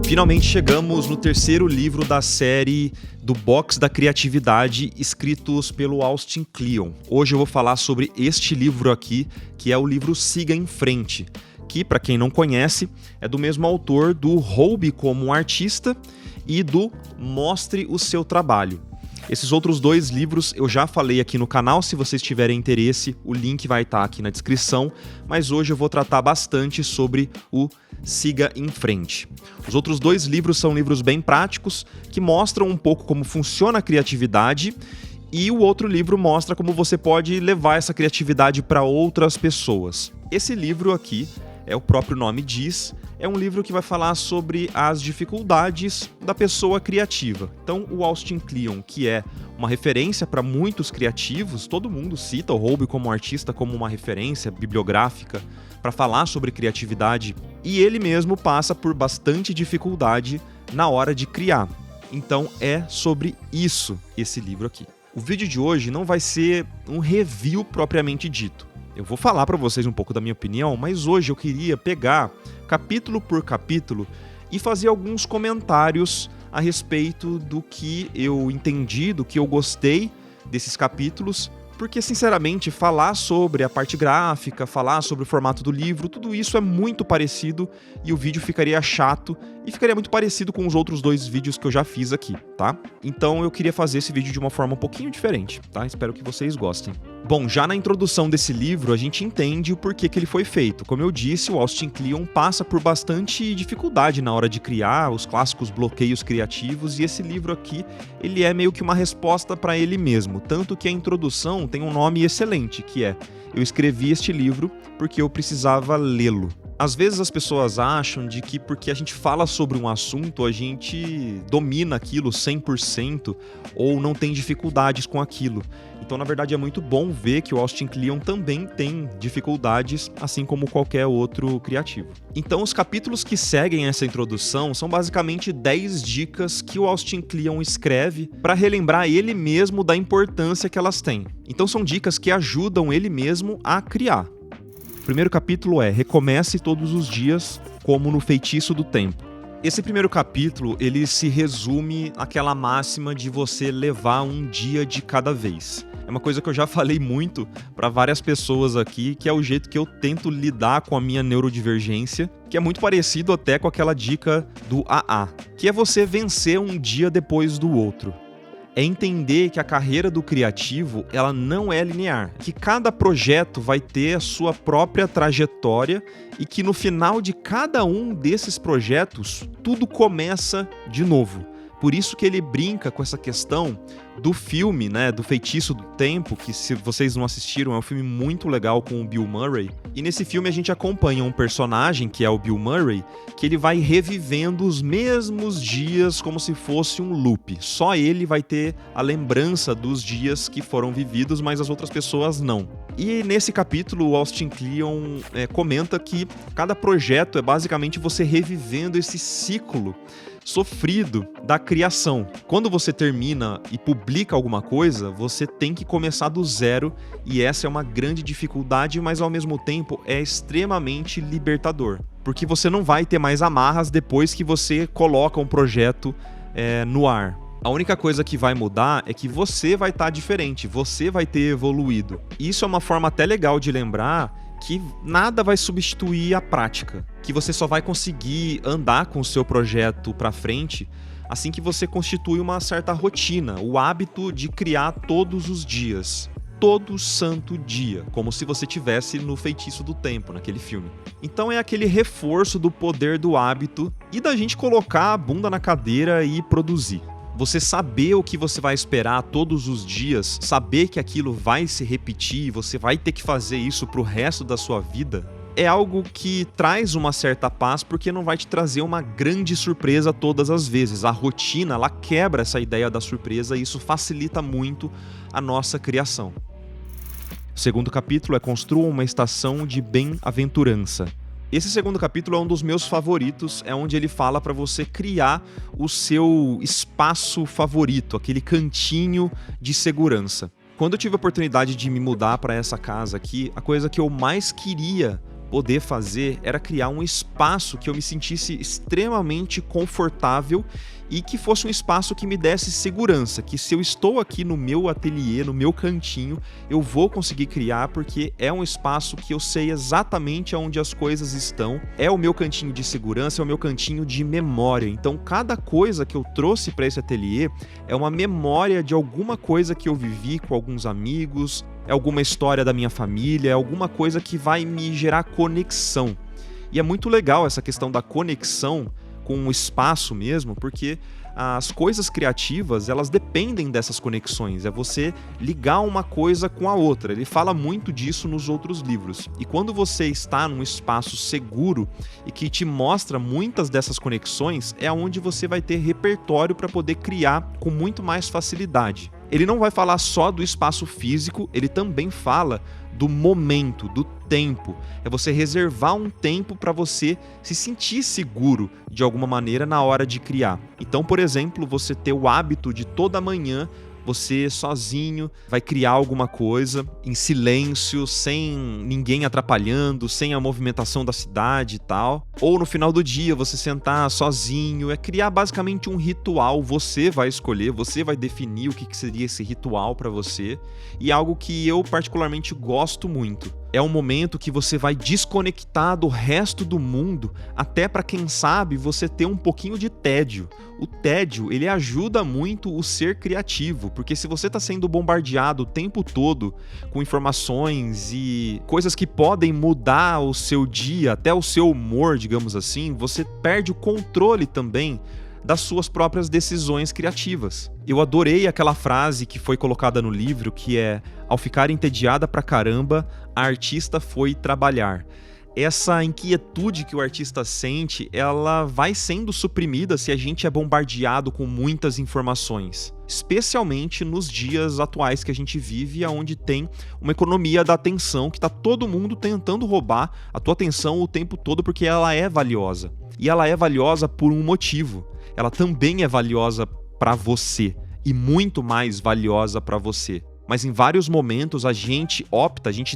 Finalmente chegamos no terceiro livro da série do Box da Criatividade, escritos pelo Austin Kleon. Hoje eu vou falar sobre este livro aqui, que é o livro Siga em Frente, que, para quem não conhece, é do mesmo autor do Roube como um Artista e do Mostre o Seu Trabalho. Esses outros dois livros eu já falei aqui no canal, se vocês tiverem interesse, o link vai estar aqui na descrição, mas hoje eu vou tratar bastante sobre o Siga em Frente. Os outros dois livros são livros bem práticos, que mostram um pouco como funciona a criatividade, e o outro livro mostra como você pode levar essa criatividade para outras pessoas. Esse livro aqui, o próprio nome diz, é um livro que vai falar sobre as dificuldades da pessoa criativa. Então, o Austin Kleon, que é uma referência para muitos criativos, todo mundo cita o Roube como artista como uma referência bibliográfica para falar sobre criatividade, e ele mesmo passa por bastante dificuldade na hora de criar. Então, é sobre isso esse livro aqui. O vídeo de hoje não vai ser um review propriamente dito. Eu vou falar para vocês um pouco da minha opinião, mas hoje eu queria pegar capítulo por capítulo e fazer alguns comentários a respeito do que eu entendi, do que eu gostei desses capítulos, porque, sinceramente, falar sobre a parte gráfica, falar sobre o formato do livro, tudo isso é muito parecido e o vídeo ficaria chato e ficaria muito parecido com os outros dois vídeos que eu já fiz aqui, tá? Então eu queria fazer esse vídeo de uma forma um pouquinho diferente, tá? Espero que vocês gostem. Bom, já na introdução desse livro, a gente entende o porquê que ele foi feito. Como eu disse, o Austin Kleon passa por bastante dificuldade na hora de criar, os clássicos bloqueios criativos, e esse livro aqui, ele é meio que uma resposta para ele mesmo. Tanto que a introdução tem um nome excelente, que é Eu escrevi este livro porque eu precisava lê-lo. Às vezes as pessoas acham de que porque a gente fala sobre um assunto, a gente domina aquilo 100% ou não tem dificuldades com aquilo. Então, na verdade, é muito bom ver que o Austin Kleon também tem dificuldades, assim como qualquer outro criativo. Então, os capítulos que seguem essa introdução são basicamente 10 dicas que o Austin Kleon escreve para relembrar ele mesmo da importância que elas têm. Então, são dicas que ajudam ele mesmo a criar. O primeiro capítulo é Recomece todos os dias, como no Feitiço do Tempo. Esse primeiro capítulo, ele se resume àquela máxima de você levar um dia de cada vez. É uma coisa que eu já falei muito para várias pessoas aqui, que é o jeito que eu tento lidar com a minha neurodivergência, que é muito parecido até com aquela dica do AA, que é você vencer um dia depois do outro. É entender que a carreira do criativo, ela não é linear, que cada projeto vai ter a sua própria trajetória e que no final de cada um desses projetos, tudo começa de novo. Por isso que ele brinca com essa questão do filme, né, do Feitiço do Tempo, que se vocês não assistiram, é um filme muito legal com o Bill Murray. E nesse filme a gente acompanha um personagem, que é o Bill Murray, que ele vai revivendo os mesmos dias como se fosse um loop. Só ele vai ter a lembrança dos dias que foram vividos, mas as outras pessoas não. E nesse capítulo, o Austin Kleon comenta que cada projeto é basicamente você revivendo esse ciclo sofrido da criação. Quando você termina e publica alguma coisa, você tem que começar do zero, e essa é uma grande dificuldade, mas ao mesmo tempo é extremamente libertador. Porque você não vai ter mais amarras depois que você coloca um projeto no ar. A única coisa que vai mudar é que você vai estar diferente, você vai ter evoluído. Isso é uma forma até legal de lembrar que nada vai substituir a prática, que você só vai conseguir andar com o seu projeto para frente assim que você constitui uma certa rotina, o hábito de criar todos os dias, todo santo dia, como se você tivesse no Feitiço do Tempo, naquele filme. Então é aquele reforço do poder do hábito e da gente colocar a bunda na cadeira e produzir. Você saber o que você vai esperar todos os dias, saber que aquilo vai se repetir, você vai ter que fazer isso pro resto da sua vida, é algo que traz uma certa paz, porque não vai te trazer uma grande surpresa todas as vezes. A rotina, ela quebra essa ideia da surpresa e isso facilita muito a nossa criação. O segundo capítulo é Construa uma estação de bem-aventurança. Esse segundo capítulo é um dos meus favoritos, é onde ele fala para você criar o seu espaço favorito, aquele cantinho de segurança. Quando eu tive a oportunidade de me mudar para essa casa aqui, a coisa que eu mais queria poder fazer era criar um espaço que eu me sentisse extremamente confortável e que fosse um espaço que me desse segurança, que se eu estou aqui no meu ateliê, no meu cantinho, eu vou conseguir criar porque é um espaço que eu sei exatamente onde as coisas estão, é o meu cantinho de segurança, é o meu cantinho de memória. Então cada coisa que eu trouxe para esse ateliê é uma memória de alguma coisa que eu vivi com alguns amigos, é alguma história da minha família, é alguma coisa que vai me gerar conexão. E é muito legal essa questão da conexão com o espaço mesmo, porque as coisas criativas, elas dependem dessas conexões, é você ligar uma coisa com a outra. Ele fala muito disso nos outros livros. E quando você está num espaço seguro e que te mostra muitas dessas conexões, é onde você vai ter repertório para poder criar com muito mais facilidade. Ele não vai falar só do espaço físico, ele também fala do momento, do tempo. É você reservar um tempo para você se sentir seguro de alguma maneira na hora de criar. Então, por exemplo, você ter o hábito de toda manhã você sozinho vai criar alguma coisa em silêncio, sem ninguém atrapalhando, sem a movimentação da cidade e tal. Ou no final do dia você sentar sozinho, é criar basicamente um ritual. Você vai escolher, você vai definir o que seria esse ritual para você. E algo que eu particularmente gosto muito. É um momento que você vai desconectar do resto do mundo, até para quem sabe você ter um pouquinho de tédio. O tédio, ele ajuda muito o ser criativo, porque se você está sendo bombardeado o tempo todo com informações e coisas que podem mudar o seu dia, até o seu humor, digamos assim, você perde o controle também das suas próprias decisões criativas. Eu adorei aquela frase que foi colocada no livro, que é: ao ficar entediada pra caramba, a artista foi trabalhar. Essa inquietude que o artista sente, ela vai sendo suprimida se a gente é bombardeado com muitas informações. Especialmente nos dias atuais que a gente vive, onde tem uma economia da atenção, que está todo mundo tentando roubar a tua atenção o tempo todo, porque ela é valiosa. E ela é valiosa por um motivo. Ela também é valiosa para você, e muito mais valiosa para você. Mas em vários momentos a gente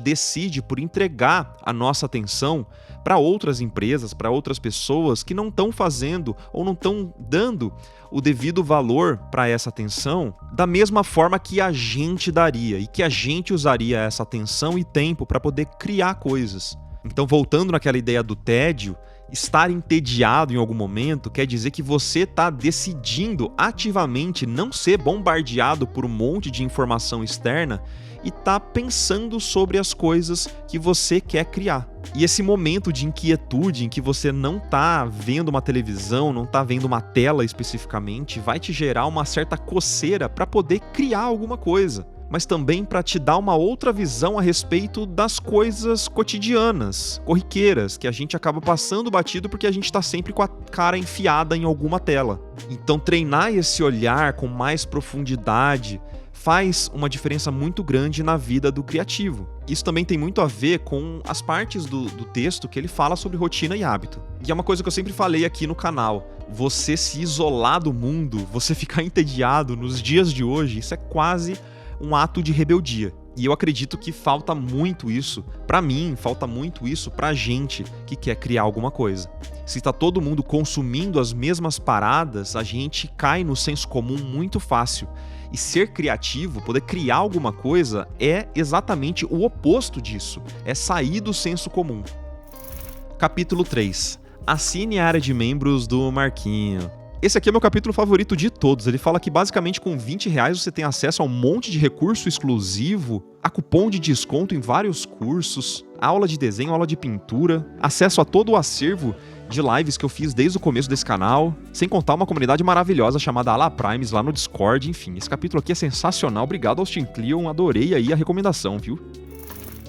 decide por entregar a nossa atenção para outras empresas, para outras pessoas que não estão fazendo ou não estão dando o devido valor para essa atenção da mesma forma que a gente daria e que a gente usaria essa atenção e tempo para poder criar coisas. Então, voltando naquela ideia do tédio, estar entediado em algum momento quer dizer que você está decidindo ativamente não ser bombardeado por um monte de informação externa e está pensando sobre as coisas que você quer criar. E esse momento de inquietude em que você não está vendo uma televisão, não está vendo uma tela especificamente, vai te gerar uma certa coceira para poder criar alguma coisa, mas também para te dar uma outra visão a respeito das coisas cotidianas, corriqueiras, que a gente acaba passando batido porque a gente está sempre com a cara enfiada em alguma tela. Então treinar esse olhar com mais profundidade faz uma diferença muito grande na vida do criativo. Isso também tem muito a ver com as partes do texto que ele fala sobre rotina e hábito. E é uma coisa que eu sempre falei aqui no canal. Você se isolar do mundo, você ficar entediado nos dias de hoje, isso é quase um ato de rebeldia. E eu acredito que falta muito isso pra mim, falta muito isso pra gente que quer criar alguma coisa. Se tá todo mundo consumindo as mesmas paradas, a gente cai no senso comum muito fácil. E ser criativo, poder criar alguma coisa, é exatamente o oposto disso. É sair do senso comum. Capítulo 3. Assine a área de membros do Marquinho. Esse aqui é meu capítulo favorito de todos. Ele fala que basicamente com R$20 você tem acesso a um monte de recurso exclusivo, a cupom de desconto em vários cursos, aula de desenho, aula de pintura, acesso a todo o acervo de lives que eu fiz desde o começo desse canal, sem contar uma comunidade maravilhosa chamada Ala Primes lá no Discord. Enfim, esse capítulo aqui é sensacional. Obrigado, Austin Kleon, adorei aí a recomendação, viu?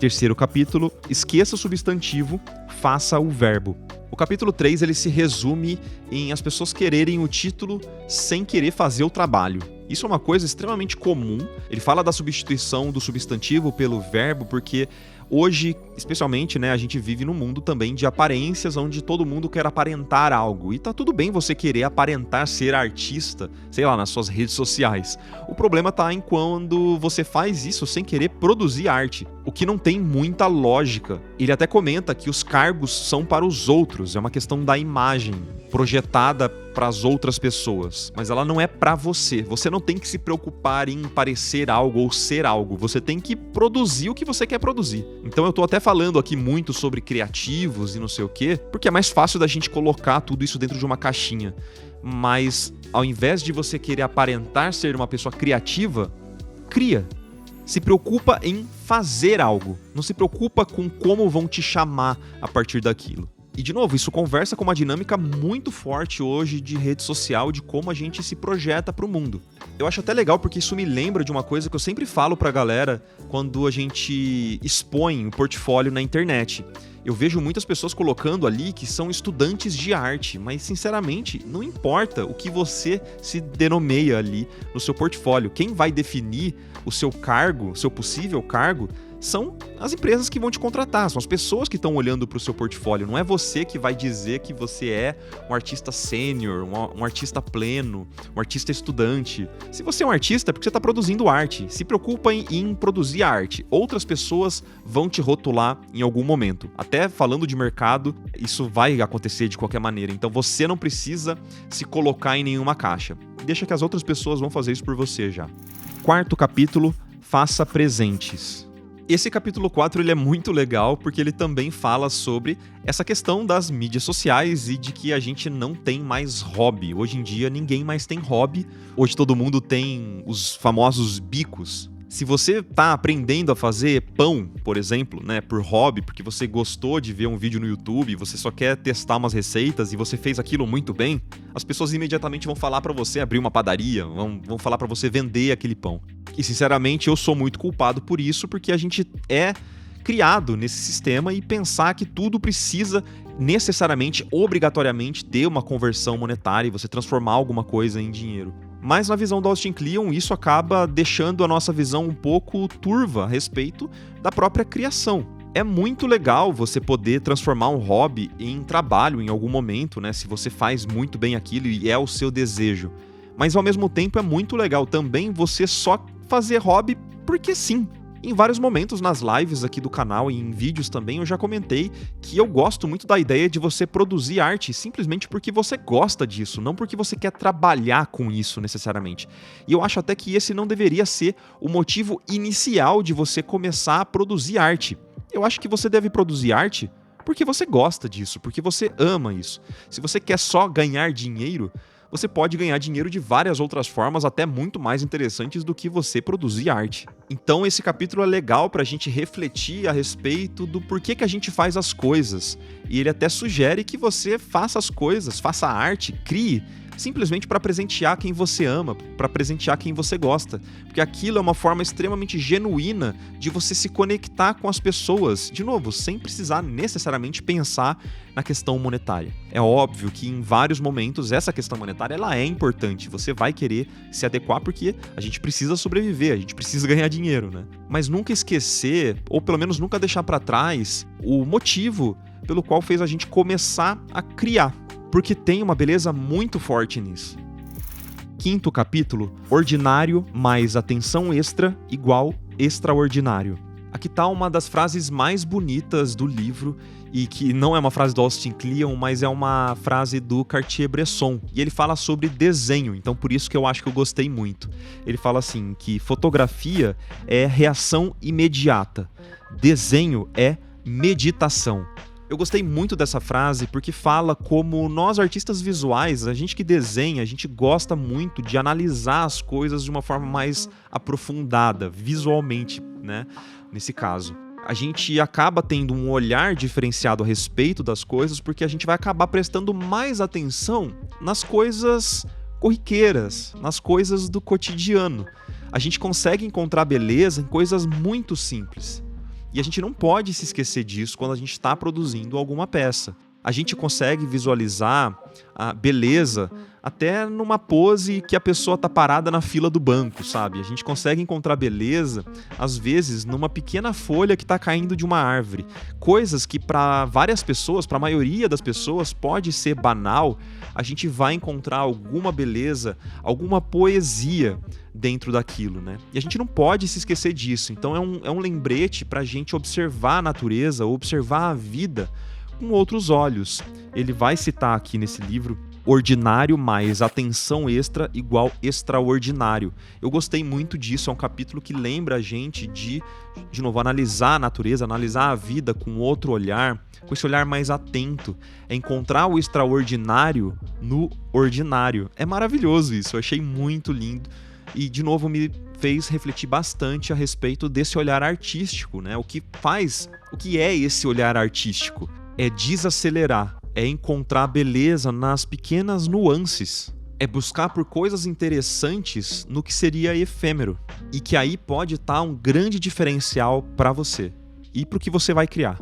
Terceiro capítulo, esqueça o substantivo, faça o verbo. O capítulo 3 ele se resume em as pessoas quererem o título sem querer fazer o trabalho. Isso é uma coisa extremamente comum. Ele fala da substituição do substantivo pelo verbo porque Hoje, especialmente, né, a gente vive num mundo também de aparências, onde todo mundo quer aparentar algo. E tá tudo bem você querer aparentar ser artista, sei lá, nas suas redes sociais. O problema tá em quando você faz isso sem querer produzir arte, o que não tem muita lógica. Ele até comenta que os cargos são para os outros, é uma questão da imagem projetada para as outras pessoas, mas ela não é para você. Você não tem que se preocupar em parecer algo ou ser algo, você tem que produzir o que você quer produzir. Então eu tô até falando aqui muito sobre criativos e não sei o quê, porque é mais fácil da gente colocar tudo isso dentro de uma caixinha. Mas ao invés de você querer aparentar ser uma pessoa criativa, cria. Se preocupa em fazer algo, não se preocupa com como vão te chamar a partir daquilo. E, de novo, isso conversa com uma dinâmica muito forte hoje de rede social, de como a gente se projeta para o mundo. Eu acho até legal porque isso me lembra de uma coisa que eu sempre falo pra galera quando a gente expõe o portfólio na internet. Eu vejo muitas pessoas colocando ali que são estudantes de arte, mas, sinceramente, não importa o que você se denomeia ali no seu portfólio. Quem vai definir o seu cargo, seu possível cargo, são as empresas que vão te contratar, são as pessoas que estão olhando para o seu portfólio. Não é você que vai dizer que você é um artista sênior, um artista pleno, um artista estudante. Se você é um artista, é porque você está produzindo arte. Se preocupa em produzir arte. Outras pessoas vão te rotular em algum momento. Até falando de mercado, isso vai acontecer de qualquer maneira. Então você não precisa se colocar em nenhuma caixa. Deixa que as outras pessoas vão fazer isso por você já. Quarto capítulo, faça presentes. Esse capítulo 4 ele é muito legal porque ele também fala sobre essa questão das mídias sociais e de que a gente não tem mais hobby. Hoje em dia ninguém mais tem hobby. Hoje todo mundo tem os famosos bicos. Se você está aprendendo a fazer pão, por exemplo, né, por hobby, porque você gostou de ver um vídeo no YouTube, você só quer testar umas receitas e você fez aquilo muito bem, as pessoas imediatamente vão falar para você abrir uma padaria, vão falar para você vender aquele pão. E, sinceramente, eu sou muito culpado por isso, porque a gente é criado nesse sistema e pensar que tudo precisa necessariamente, obrigatoriamente, ter uma conversão monetária e você transformar alguma coisa em dinheiro. Mas na visão do Austin Kleon, isso acaba deixando a nossa visão um pouco turva a respeito da própria criação. É muito legal você poder transformar um hobby em trabalho em algum momento, né? Se você faz muito bem aquilo e é o seu desejo. Mas ao mesmo tempo é muito legal também você só fazer hobby porque sim. Em vários momentos nas lives aqui do canal e em vídeos também eu já comentei que eu gosto muito da ideia de você produzir arte simplesmente porque você gosta disso, não porque você quer trabalhar com isso necessariamente. E eu acho até que esse não deveria ser o motivo inicial de você começar a produzir arte. Eu acho que você deve produzir arte porque você gosta disso, porque você ama isso. Se você quer só ganhar dinheiro, você pode ganhar dinheiro de várias outras formas, até muito mais interessantes do que você produzir arte. Então esse capítulo é legal pra gente refletir a respeito do porquê que a gente faz as coisas. E ele até sugere que você faça as coisas, faça arte, crie, simplesmente para presentear quem você ama, para presentear quem você gosta. Porque aquilo é uma forma extremamente genuína de você se conectar com as pessoas, de novo, sem precisar necessariamente pensar na questão monetária. É óbvio que em vários momentos essa questão monetária ela é importante, você vai querer se adequar porque a gente precisa sobreviver, a gente precisa ganhar dinheiro, né? Mas nunca esquecer, ou pelo menos nunca deixar para trás, o motivo pelo qual fez a gente começar a criar. Porque tem uma beleza muito forte nisso. Quinto capítulo, ordinário mais atenção extra igual extraordinário. Aqui tá uma das frases mais bonitas do livro e que não é uma frase do Austin Kleon, mas é uma frase do Cartier-Bresson. E ele fala sobre desenho, então por isso que eu acho que eu gostei muito. Ele fala assim, que fotografia é reação imediata, desenho é meditação. Eu gostei muito dessa frase porque fala como nós artistas visuais, a gente que desenha, a gente gosta muito de analisar as coisas de uma forma mais aprofundada, visualmente, né? Nesse caso. A gente acaba tendo um olhar diferenciado a respeito das coisas porque a gente vai acabar prestando mais atenção nas coisas corriqueiras, nas coisas do cotidiano. A gente consegue encontrar beleza em coisas muito simples. E a gente não pode se esquecer disso quando a gente está produzindo alguma peça. A gente consegue visualizar a beleza até numa pose que a pessoa tá parada na fila do banco, sabe? A gente consegue encontrar beleza, às vezes, numa pequena folha que tá caindo de uma árvore. Coisas que para várias pessoas, para a maioria das pessoas, pode ser banal, a gente vai encontrar alguma beleza, alguma poesia dentro daquilo, né? E a gente não pode se esquecer disso. Então é um lembrete pra gente observar a natureza, observar a vida com outros olhos. Ele vai citar aqui nesse livro: ordinário mais atenção extra igual extraordinário. Eu gostei muito disso, é um capítulo que lembra a gente de novo, analisar a natureza, analisar a vida com outro olhar, com esse olhar mais atento, é encontrar o extraordinário no ordinário. É maravilhoso isso, eu achei muito lindo e, de novo, me fez refletir bastante a respeito desse olhar artístico, né? O que é esse olhar artístico? É desacelerar, é encontrar beleza nas pequenas nuances, é buscar por coisas interessantes no que seria efêmero e que aí pode estar um grande diferencial para você e para o que você vai criar.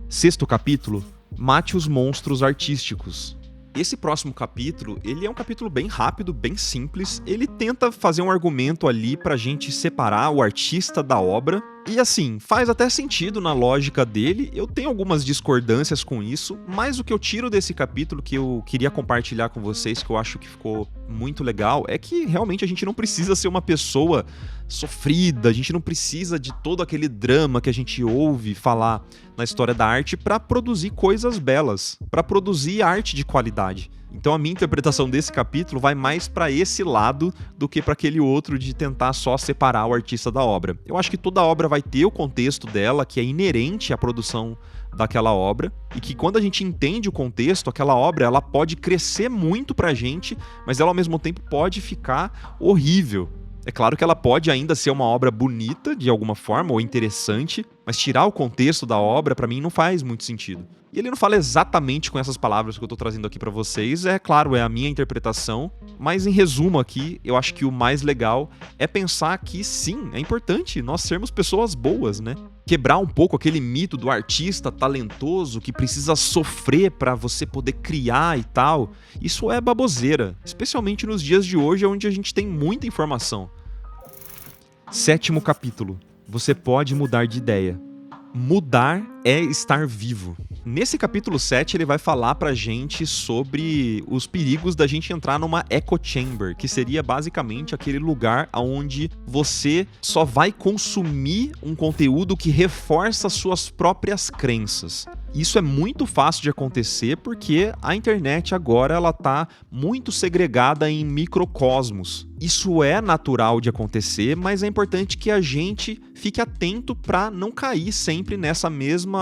6º capítulo: mate os monstros artísticos. Esse próximo capítulo, ele é um capítulo bem rápido, bem simples. Ele tenta fazer um argumento ali pra gente separar o artista da obra. E assim, faz até sentido na lógica dele. Eu tenho algumas discordâncias com isso, mas o que eu tiro desse capítulo que eu queria compartilhar com vocês, que eu acho que ficou muito legal, é que realmente a gente não precisa ser uma pessoa sofrida, a gente não precisa de todo aquele drama que a gente ouve falar na história da arte para produzir coisas belas, para produzir arte de qualidade. Então a minha interpretação desse capítulo vai mais para esse lado do que para aquele outro de tentar só separar o artista da obra. Eu acho que toda obra vai ter o contexto dela, que é inerente à produção daquela obra, e que quando a gente entende o contexto, aquela obra ela pode crescer muito pra gente, mas ela ao mesmo tempo pode ficar horrível. É claro que ela pode ainda ser uma obra bonita de alguma forma ou interessante, mas tirar o contexto da obra pra mim não faz muito sentido. E ele não fala exatamente com essas palavras que eu tô trazendo aqui pra vocês, é claro, é a minha interpretação, mas em resumo aqui, eu acho que o mais legal é pensar que sim, é importante nós sermos pessoas boas, né? Quebrar um pouco aquele mito do artista talentoso que precisa sofrer pra você poder criar e tal. Isso é baboseira, especialmente nos dias de hoje onde a gente tem muita informação. 7º capítulo. Você pode mudar de ideia. Mudar é estar vivo. Nesse capítulo 7 ele vai falar pra gente sobre os perigos da gente entrar numa echo chamber, que seria basicamente aquele lugar onde você só vai consumir um conteúdo que reforça suas próprias crenças. Isso é muito fácil de acontecer porque a internet agora ela tá muito segregada em microcosmos. Isso é natural de acontecer, mas é importante que a gente fique atento para não cair sempre nessa mesma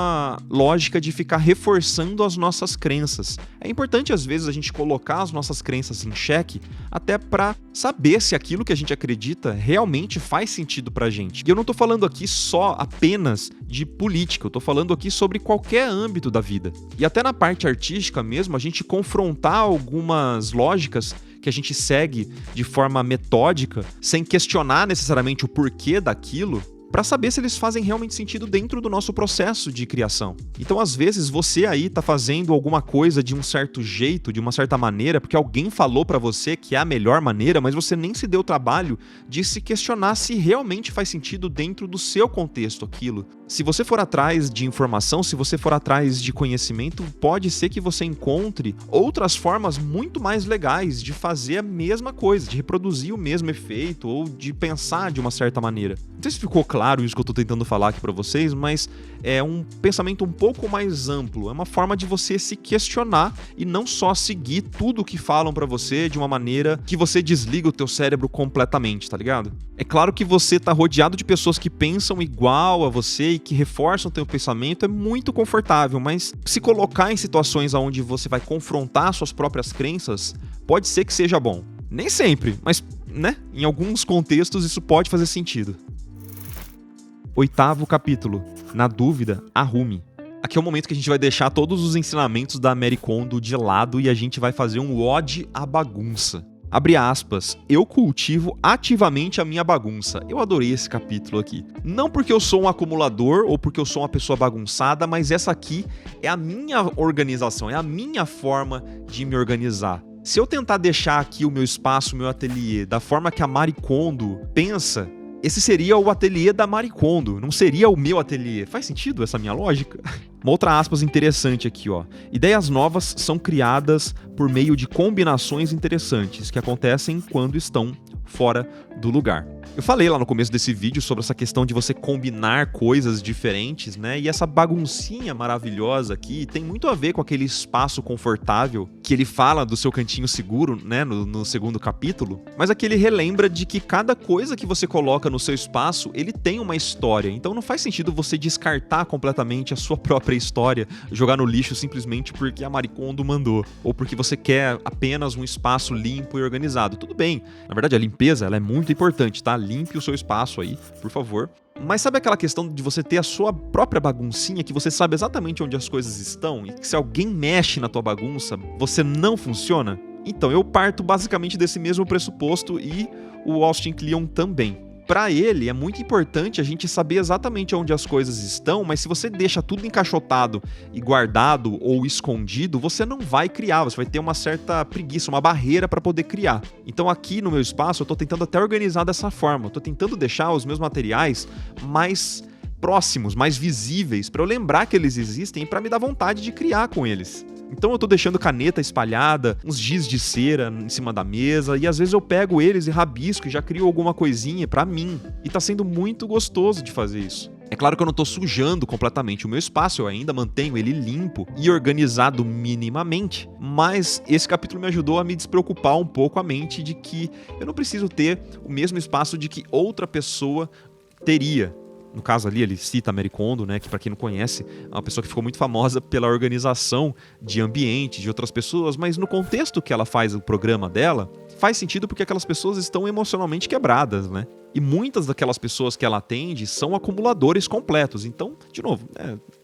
lógica de ficar reforçando as nossas crenças. É importante às vezes a gente colocar as nossas crenças em xeque, até para saber se aquilo que a gente acredita realmente faz sentido pra gente. E eu não tô falando aqui só apenas de política, eu tô falando aqui sobre qualquer âmbito da vida. E até na parte artística mesmo, a gente confrontar algumas lógicas que a gente segue de forma metódica, sem questionar necessariamente o porquê daquilo, para saber se eles fazem realmente sentido dentro do nosso processo de criação. Então, às vezes, você aí tá fazendo alguma coisa de um certo jeito, de uma certa maneira, porque alguém falou para você que é a melhor maneira, mas você nem se deu o trabalho de se questionar se realmente faz sentido dentro do seu contexto aquilo. Se você for atrás de informação, se você for atrás de conhecimento, pode ser que você encontre outras formas muito mais legais de fazer a mesma coisa, de reproduzir o mesmo efeito ou de pensar de uma certa maneira. Não sei se ficou claro isso que eu tô tentando falar aqui pra vocês, mas é um pensamento um pouco mais amplo. É uma forma de você se questionar e não só seguir tudo que falam pra você de uma maneira que você desliga o teu cérebro completamente, tá ligado? É claro que você tá rodeado de pessoas que pensam igual a você e que reforçam o teu pensamento, é muito confortável, mas se colocar em situações onde você vai confrontar suas próprias crenças, pode ser que seja bom. Nem sempre, mas, né, em alguns contextos isso pode fazer sentido. 8º capítulo. Na dúvida, arrume. Aqui é o momento que a gente vai deixar todos os ensinamentos da Marie Kondo de lado e a gente vai fazer um ode à bagunça. Abre aspas, eu cultivo ativamente a minha bagunça. Eu adorei esse capítulo aqui. Não porque eu sou um acumulador ou porque eu sou uma pessoa bagunçada, mas essa aqui é a minha organização, é a minha forma de me organizar. Se eu tentar deixar aqui o meu espaço, o meu ateliê, da forma que a Marie Kondo pensa, esse seria o ateliê da Marie Kondo, não seria o meu ateliê. Faz sentido essa minha lógica? Uma outra aspas interessante aqui, ó. Ideias novas são criadas por meio de combinações interessantes que acontecem quando estão fora do lugar. Eu falei lá no começo desse vídeo sobre essa questão de você combinar coisas diferentes, né? E essa baguncinha maravilhosa aqui tem muito a ver com aquele espaço confortável que ele fala do seu cantinho seguro, né? No segundo capítulo. Mas aqui ele relembra de que cada coisa que você coloca no seu espaço, ele tem uma história. Então não faz sentido você descartar completamente a sua própria história, jogar no lixo simplesmente porque a Marie Kondo mandou, ou porque você quer apenas um espaço limpo e organizado. Tudo bem. Na verdade, a limpeza, ela é muito importante, tá? Limpe o seu espaço aí, por favor. Mas sabe aquela questão de você ter a sua própria baguncinha, que você sabe exatamente onde as coisas estão e que se alguém mexe na tua bagunça, você não funciona? Então, eu parto basicamente desse mesmo pressuposto e o Austin Kleon também. Para ele, é muito importante a gente saber exatamente onde as coisas estão, mas se você deixa tudo encaixotado e guardado ou escondido, você não vai criar, você vai ter uma certa preguiça, uma barreira para poder criar. Então aqui no meu espaço eu tô tentando até organizar dessa forma, eu tô tentando deixar os meus materiais mais próximos, mais visíveis, para eu lembrar que eles existem e para me dar vontade de criar com eles. Então eu tô deixando caneta espalhada, uns giz de cera em cima da mesa, e às vezes eu pego eles e rabisco e já crio alguma coisinha pra mim. E tá sendo muito gostoso de fazer isso. É claro que eu não tô sujando completamente o meu espaço, eu ainda mantenho ele limpo e organizado minimamente, mas esse capítulo me ajudou a me despreocupar um pouco a mente de que eu não preciso ter o mesmo espaço de que outra pessoa teria. No caso ali, ele cita a Marie Kondo, né, que para quem não conhece, é uma pessoa que ficou muito famosa pela organização de ambiente, de outras pessoas, mas no contexto que ela faz o programa dela, faz sentido porque aquelas pessoas estão emocionalmente quebradas, né? E muitas daquelas pessoas que ela atende são acumuladores completos. Então, de novo,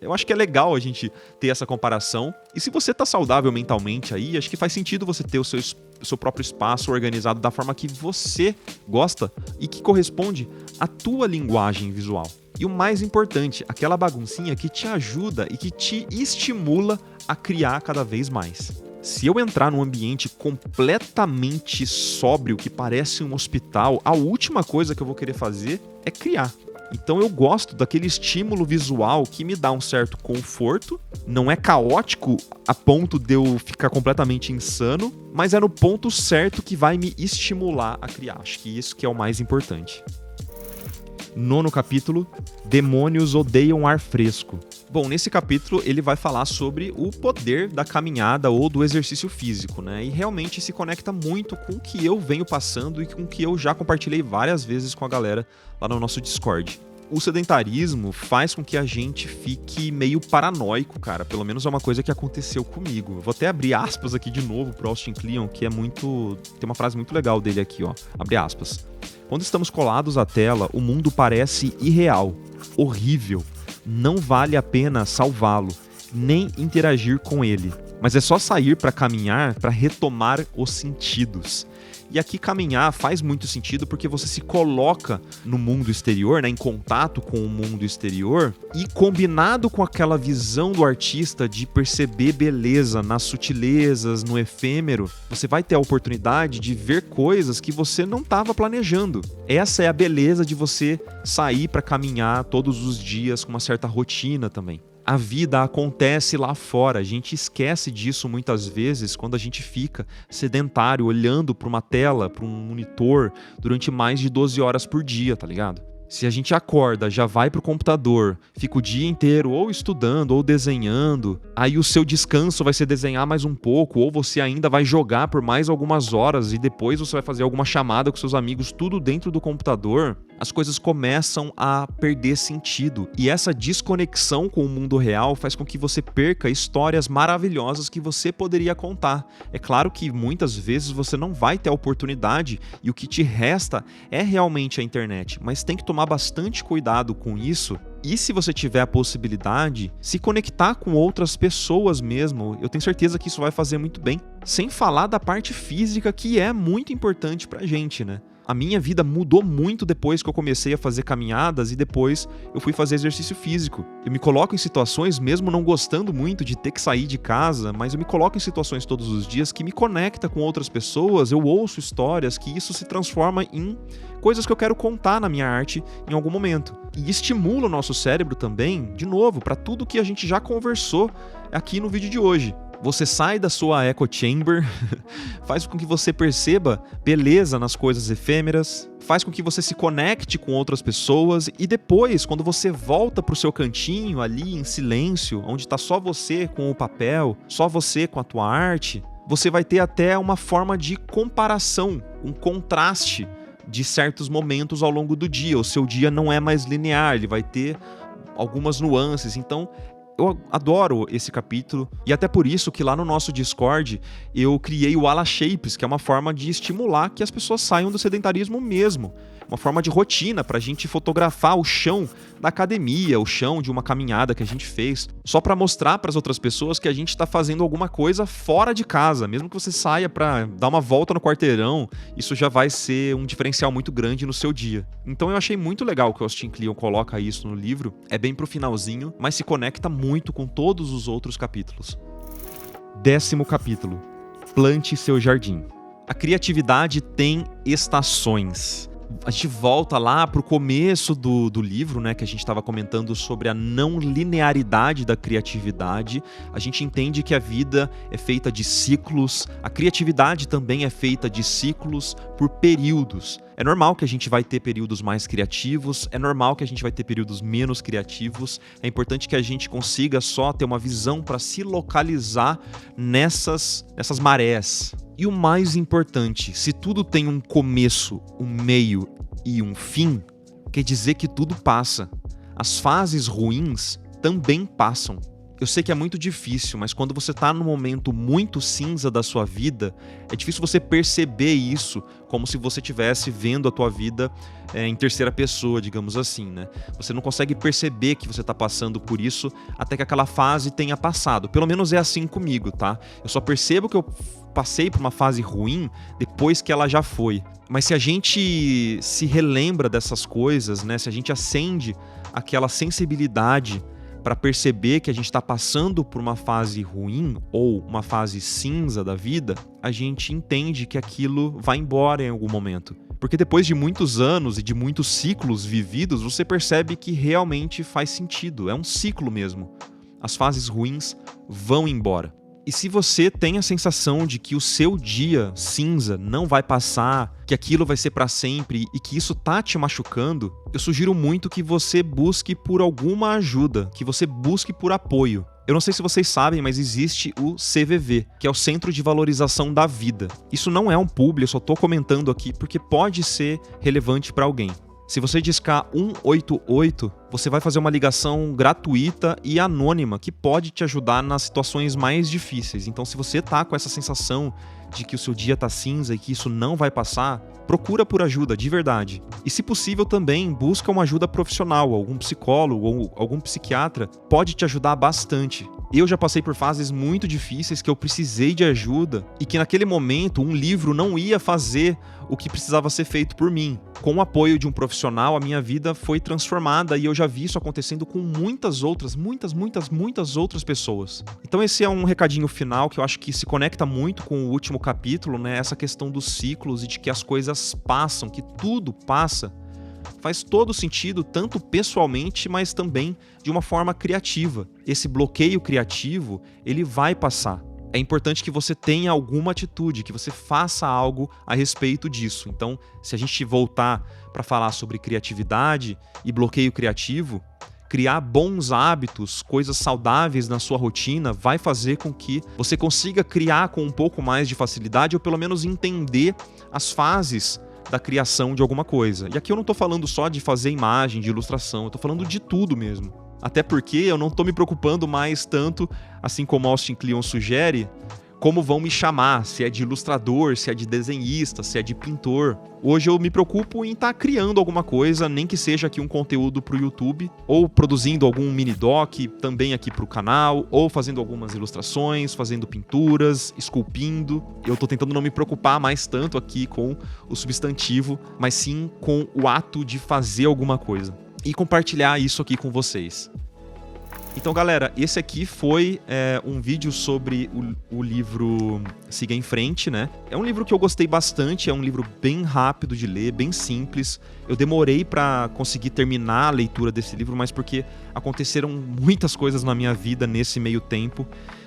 eu acho que é legal a gente ter essa comparação. E se você tá saudável mentalmente aí, acho que faz sentido você ter o seu próprio espaço organizado da forma que você gosta e que corresponde à tua linguagem visual. E o mais importante, aquela baguncinha que te ajuda e que te estimula a criar cada vez mais. Se eu entrar num ambiente completamente sóbrio, que parece um hospital, a última coisa que eu vou querer fazer é criar. Então eu gosto daquele estímulo visual que me dá um certo conforto, não é caótico a ponto de eu ficar completamente insano, mas é no ponto certo que vai me estimular a criar. Acho que isso que é o mais importante. 9º capítulo, Demônios odeiam ar fresco. Bom, nesse capítulo ele vai falar sobre o poder da caminhada ou do exercício físico, né? E realmente se conecta muito com o que eu venho passando e com o que eu já compartilhei várias vezes com a galera lá no nosso Discord. O sedentarismo faz com que a gente fique meio paranoico, cara. Pelo menos é uma coisa que aconteceu comigo. Eu vou até abrir aspas aqui de novo pro Austin Kleon, que é muito... Tem uma frase muito legal dele aqui, ó. Abre aspas. Quando estamos colados à tela, o mundo parece irreal, horrível. Não vale a pena salvá-lo, nem interagir com ele. Mas é só sair para caminhar para retomar os sentidos. E aqui caminhar faz muito sentido porque você se coloca no mundo exterior, né, em contato com o mundo exterior, e combinado com aquela visão do artista de perceber beleza nas sutilezas, no efêmero, você vai ter a oportunidade de ver coisas que você não estava planejando. Essa é a beleza de você sair para caminhar todos os dias com uma certa rotina também. A vida acontece lá fora, a gente esquece disso muitas vezes quando a gente fica sedentário, olhando para uma tela, para um monitor, durante mais de 12 horas por dia, tá ligado? Se a gente acorda, já vai pro computador, fica o dia inteiro ou estudando ou desenhando, aí o seu descanso vai ser desenhar mais um pouco, ou você ainda vai jogar por mais algumas horas e depois você vai fazer alguma chamada com seus amigos, tudo dentro do computador, as coisas começam a perder sentido. E essa desconexão com o mundo real faz com que você perca histórias maravilhosas que você poderia contar. É claro que muitas vezes você não vai ter a oportunidade e o que te resta é realmente a internet, mas tem que tomar bastante cuidado com isso. E se você tiver a possibilidade, se conectar com outras pessoas mesmo, eu tenho certeza que isso vai fazer muito bem. Sem falar da parte física, que é muito importante pra gente, né? A minha vida mudou muito depois que eu comecei a fazer caminhadas e depois eu fui fazer exercício físico. Eu me coloco em situações, mesmo não gostando muito de ter que sair de casa, mas eu me coloco em situações todos os dias que me conecta com outras pessoas, eu ouço histórias, que isso se transforma em coisas que eu quero contar na minha arte em algum momento. E estimula o nosso cérebro também, de novo, para tudo que a gente já conversou aqui no vídeo de hoje. Você sai da sua echo chamber, faz com que você perceba beleza nas coisas efêmeras, faz com que você se conecte com outras pessoas e depois, quando você volta pro seu cantinho ali em silêncio, onde está só você com o papel, só você com a tua arte, você vai ter até uma forma de comparação, um contraste de certos momentos ao longo do dia. O seu dia não é mais linear, ele vai ter algumas nuances, então eu adoro esse capítulo e até por isso que lá no nosso Discord eu criei o Ala Shapes, que é uma forma de estimular que as pessoas saiam do sedentarismo mesmo. Uma forma de rotina pra gente fotografar o chão da academia, o chão de uma caminhada que a gente fez, só pra mostrar pras outras pessoas que a gente tá fazendo alguma coisa fora de casa. Mesmo que você saia pra dar uma volta no quarteirão, isso já vai ser um diferencial muito grande no seu dia. Então eu achei muito legal que o Austin Kleon coloca isso no livro. É bem pro finalzinho, mas se conecta muito com todos os outros capítulos. 10º capítulo. Plante seu jardim. A criatividade tem estações. A gente volta lá pro começo do livro, né, que a gente estava comentando sobre a não linearidade da criatividade. A gente entende que a vida é feita de ciclos, a criatividade também é feita de ciclos por períodos. É normal que a gente vai ter períodos mais criativos, é normal que a gente vai ter períodos menos criativos. É importante que a gente consiga só ter uma visão para se localizar nessas marés. E o mais importante, se tudo tem um começo, um meio e um fim, quer dizer que tudo passa. As fases ruins também passam. Eu sei que é muito difícil, mas quando você está num momento muito cinza da sua vida, é difícil você perceber isso como se você estivesse vendo a tua vida em terceira pessoa, digamos assim, né? Você não consegue perceber que você está passando por isso até que aquela fase tenha passado. Pelo menos é assim comigo, tá? Eu só percebo que eu passei por uma fase ruim depois que ela já foi. Mas se a gente se relembra dessas coisas, né? Se a gente acende aquela sensibilidade para perceber que a gente está passando por uma fase ruim ou uma fase cinza da vida, a gente entende que aquilo vai embora em algum momento. Porque depois de muitos anos e de muitos ciclos vividos, você percebe que realmente faz sentido. É um ciclo mesmo. As fases ruins vão embora. E se você tem a sensação de que o seu dia cinza não vai passar, que aquilo vai ser para sempre e que isso tá te machucando, eu sugiro muito que você busque por alguma ajuda, que você busque por apoio. Eu não sei se vocês sabem, mas existe o CVV, que é o Centro de Valorização da Vida. Isso não é um publi, eu só tô comentando aqui porque pode ser relevante para alguém. Se você discar 188, você vai fazer uma ligação gratuita e anônima que pode te ajudar nas situações mais difíceis. Então, se você tá com essa sensação de que o seu dia tá cinza e que isso não vai passar, procura por ajuda, de verdade. E se possível também, busca uma ajuda profissional, algum psicólogo ou algum psiquiatra pode te ajudar bastante. Eu já passei por fases muito difíceis que eu precisei de ajuda e que naquele momento um livro não ia fazer o que precisava ser feito por mim. Com o apoio de um profissional, a minha vida foi transformada e eu já vi isso acontecendo com muitas outras pessoas. Então esse é um recadinho final que eu acho que se conecta muito com o último capítulo, né? Essa questão dos ciclos e de que as coisas passam, que tudo passa. Faz todo sentido, tanto pessoalmente, mas também de uma forma criativa. Esse bloqueio criativo, ele vai passar. É importante que você tenha alguma atitude, que você faça algo a respeito disso. Então, se a gente voltar para falar sobre criatividade e bloqueio criativo, criar bons hábitos, coisas saudáveis na sua rotina, vai fazer com que você consiga criar com um pouco mais de facilidade ou pelo menos entender as fases da criação de alguma coisa. E aqui eu não tô falando só de fazer imagem, de ilustração, eu tô falando de tudo mesmo. Até porque eu não tô me preocupando mais tanto, assim como Austin Kleon sugere, como vão me chamar, se é de ilustrador, se é de desenhista, se é de pintor. Hoje eu me preocupo em estar criando alguma coisa, nem que seja aqui um conteúdo para o YouTube, ou produzindo algum mini doc também aqui para o canal, ou fazendo algumas ilustrações, fazendo pinturas, esculpindo. Eu estou tentando não me preocupar mais tanto aqui com o substantivo, mas sim com o ato de fazer alguma coisa e compartilhar isso aqui com vocês. Então, galera, esse aqui foi um vídeo sobre o livro Siga em Frente, né? É um livro que eu gostei bastante, é um livro bem rápido de ler, bem simples. Eu demorei para conseguir terminar a leitura desse livro, mas porque aconteceram muitas coisas na minha vida nesse meio tempo.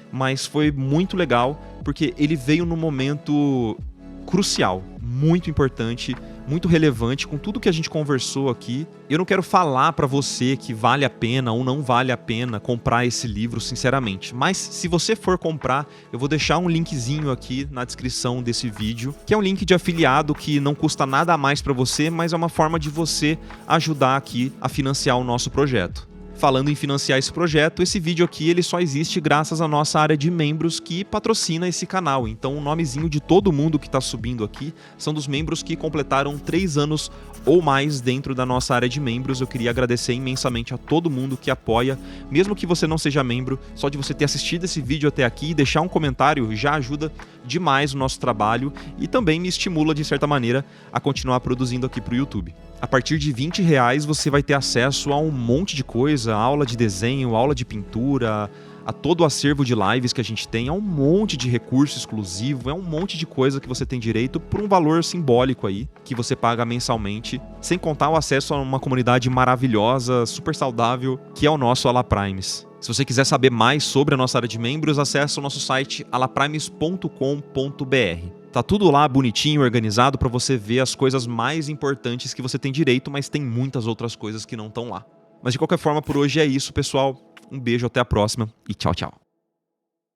Mas foi muito legal, porque ele veio num momento crucial, muito importante, muito relevante com tudo que a gente conversou aqui. Eu não quero falar pra você que vale a pena ou não vale a pena comprar esse livro, sinceramente. Mas se você for comprar, eu vou deixar um linkzinho aqui na descrição desse vídeo, que é um link de afiliado que não custa nada a mais pra você, mas é uma forma de você ajudar aqui a financiar o nosso projeto. Falando em financiar esse projeto, esse vídeo aqui ele só existe graças à nossa área de membros que patrocina esse canal. Então o nomezinho de todo mundo que está subindo aqui são dos membros que completaram 3 anos ou mais dentro da nossa área de membros. Eu queria agradecer imensamente a todo mundo que apoia, mesmo que você não seja membro, só de você ter assistido esse vídeo até aqui e deixar um comentário já ajuda demais o nosso trabalho e também me estimula de certa maneira a continuar produzindo aqui para o YouTube. A partir de R$20 você vai ter acesso a um monte de coisa, aula de desenho, aula de pintura, a todo o acervo de lives que a gente tem, a um monte de recurso exclusivo, é um monte de coisa que você tem direito por um valor simbólico aí, que você paga mensalmente, sem contar o acesso a uma comunidade maravilhosa, super saudável, que é o nosso Alaprimes. Se você quiser saber mais sobre a nossa área de membros, acesse o nosso site alaprimes.com.br. Tá tudo lá bonitinho, organizado para você ver as coisas mais importantes que você tem direito, mas tem muitas outras coisas que não estão lá. Mas de qualquer forma, por hoje é isso, pessoal. Um beijo, até a próxima e tchau, tchau.